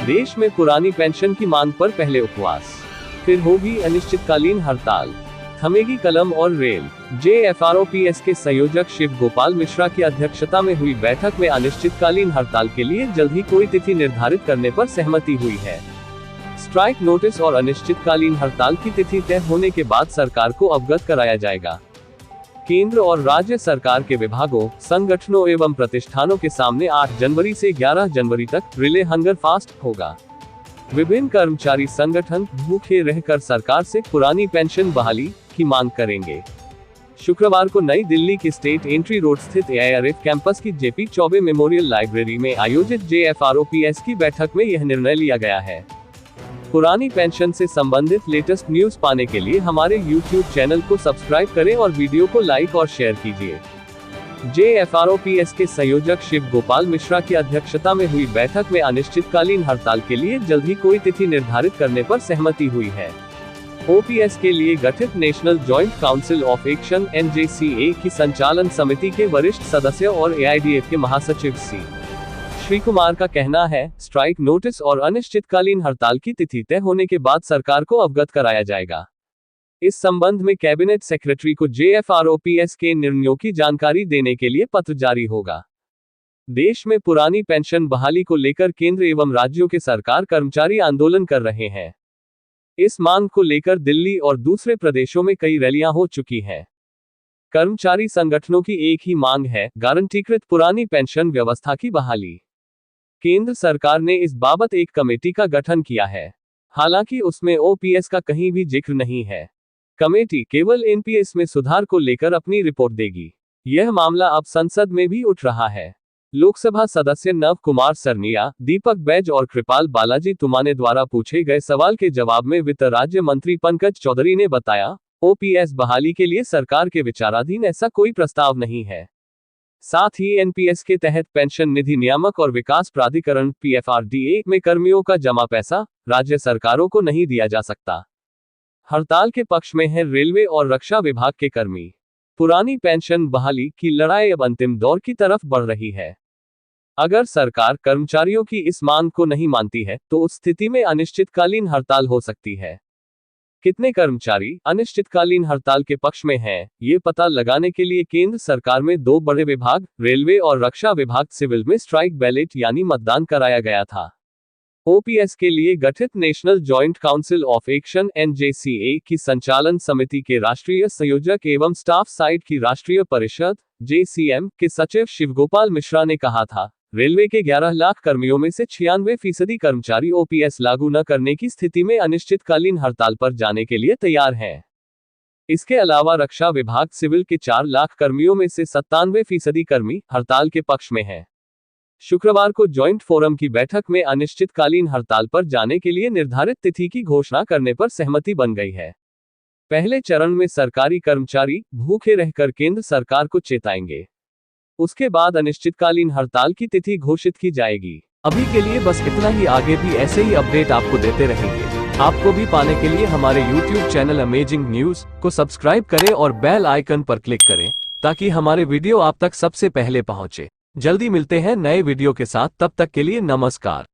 देश में पुरानी पेंशन की मांग पर पहले उपवास, फिर होगी अनिश्चितकालीन हड़ताल, थमेगी कलम और रेल। जेएफआरओपीएस के संयोजक शिव गोपाल मिश्रा की अध्यक्षता में हुई बैठक में अनिश्चितकालीन हड़ताल के लिए जल्द ही कोई तिथि निर्धारित करने पर सहमति हुई है। स्ट्राइक नोटिस और अनिश्चितकालीन हड़ताल की तिथि तय होने के बाद सरकार को अवगत कराया जाएगा। केंद्र और राज्य सरकार के विभागों, संगठनों एवं प्रतिष्ठानों के सामने 8 जनवरी से 11 जनवरी तक रिले हंगर फास्ट होगा। विभिन्न कर्मचारी संगठन भूखे रहकर सरकार से पुरानी पेंशन बहाली की मांग करेंगे। शुक्रवार को नई दिल्ली के स्टेट एंट्री रोड स्थित एआईआरएफ कैंपस की जेपी चौबे मेमोरियल लाइब्रेरी में आयोजित जेएफआरओपीएस की बैठक में यह निर्णय लिया गया है। पुरानी पेंशन से संबंधित लेटेस्ट न्यूज पाने के लिए हमारे YouTube चैनल को सब्सक्राइब करें और वीडियो को लाइक और शेयर कीजिए। जेएफआरओपीएस के संयोजक शिव गोपाल मिश्रा की अध्यक्षता में हुई बैठक में अनिश्चितकालीन हड़ताल के लिए जल्द ही कोई तिथि निर्धारित करने पर सहमति हुई है। ओपीएस के लिए गठित national joint council of action (NJCA) की संचालन समिति के वरिष्ठ सदस्य और एआईडीएफ के महासचिव श्री कुमार का कहना है, स्ट्राइक नोटिस और अनिश्चितकालीन हड़ताल की तिथि तय होने के बाद सरकार को अवगत कराया जाएगा। इस संबंध में कैबिनेट सेक्रेटरी को जेएफआरओपीएस के निर्णयों की जानकारी देने के लिए पत्र जारी होगा। देश में पुरानी पेंशन बहाली को लेकर केंद्र एवं राज्यों के सरकार कर्मचारी आंदोलन कर रहे हैं। इस मांग को लेकर दिल्ली और दूसरे प्रदेशों में कई रैलियां हो चुकी हैं। कर्मचारी संगठनों की एक ही मांग है, गारंटीकृत पुरानी पेंशन व्यवस्था की बहाली। केंद्र सरकार ने इस बाबत एक कमेटी का गठन किया है, हालांकि उसमें ओपीएस का कहीं भी जिक्र नहीं है। कमेटी केवल एनपीएस में सुधार को लेकर अपनी रिपोर्ट देगी। यह मामला अब संसद में भी उठ रहा है। लोकसभा सदस्य नव कुमार सरनिया, दीपक बैज और कृपाल बालाजी तुमाने द्वारा पूछे गए सवाल के जवाब में वित्त राज्य मंत्री पंकज चौधरी ने बताया, ओपीएस बहाली के लिए सरकार के विचाराधीन ऐसा कोई प्रस्ताव नहीं है। साथ ही एनपीएस के तहत पेंशन निधि नियामक और विकास प्राधिकरण (PFRDA) में कर्मियों का जमा पैसा राज्य सरकारों को नहीं दिया जा सकता। हड़ताल के पक्ष में है रेलवे और रक्षा विभाग के कर्मी। पुरानी पेंशन बहाली की लड़ाई अब अंतिम दौर की तरफ बढ़ रही है। अगर सरकार कर्मचारियों की इस मांग को नहीं मानती है तो उस स्थिति में अनिश्चितकालीन हड़ताल हो सकती है। कितने कर्मचारी अनिश्चितकालीन हड़ताल के पक्ष में हैं, ये पता लगाने के लिए केंद्र सरकार में 2 बड़े विभाग, रेलवे और रक्षा विभाग सिविल में स्ट्राइक बैलेट यानी मतदान कराया गया था। ओपीएस के लिए गठित national joint council of action (NJCA) की संचालन समिति के राष्ट्रीय संयोजक एवं स्टाफ साइड की राष्ट्रीय परिषद (JCM) के सचिव शिवगोपाल मिश्रा ने कहा था, रेलवे के 11 लाख कर्मियों में से 96% कर्मचारी ओपीएस लागू न करने की स्थिति में अनिश्चितकालीन हड़ताल पर जाने के लिए तैयार हैं। इसके अलावा रक्षा विभाग सिविल के 4 लाख कर्मियों में से 97% कर्मी हड़ताल के पक्ष में हैं। शुक्रवार को जॉइंट फोरम की बैठक में अनिश्चितकालीन हड़ताल पर जाने के लिए निर्धारित तिथि की घोषणा करने पर सहमति बन गई है। पहले चरण में सरकारी कर्मचारी भूखे रहकर केंद्र सरकार को चेताएंगे। उसके बाद अनिश्चितकालीन हड़ताल की तिथि घोषित की जाएगी। अभी के लिए बस इतना ही, आगे भी ऐसे ही अपडेट आपको देते रहेंगे। आपको भी पाने के लिए हमारे YouTube चैनल अमेजिंग न्यूज को सब्सक्राइब करें और बेल आइकन पर क्लिक करें ताकि हमारे वीडियो आप तक सबसे पहले पहुंचे। जल्दी मिलते हैं नए वीडियो के साथ, तब तक के लिए नमस्कार।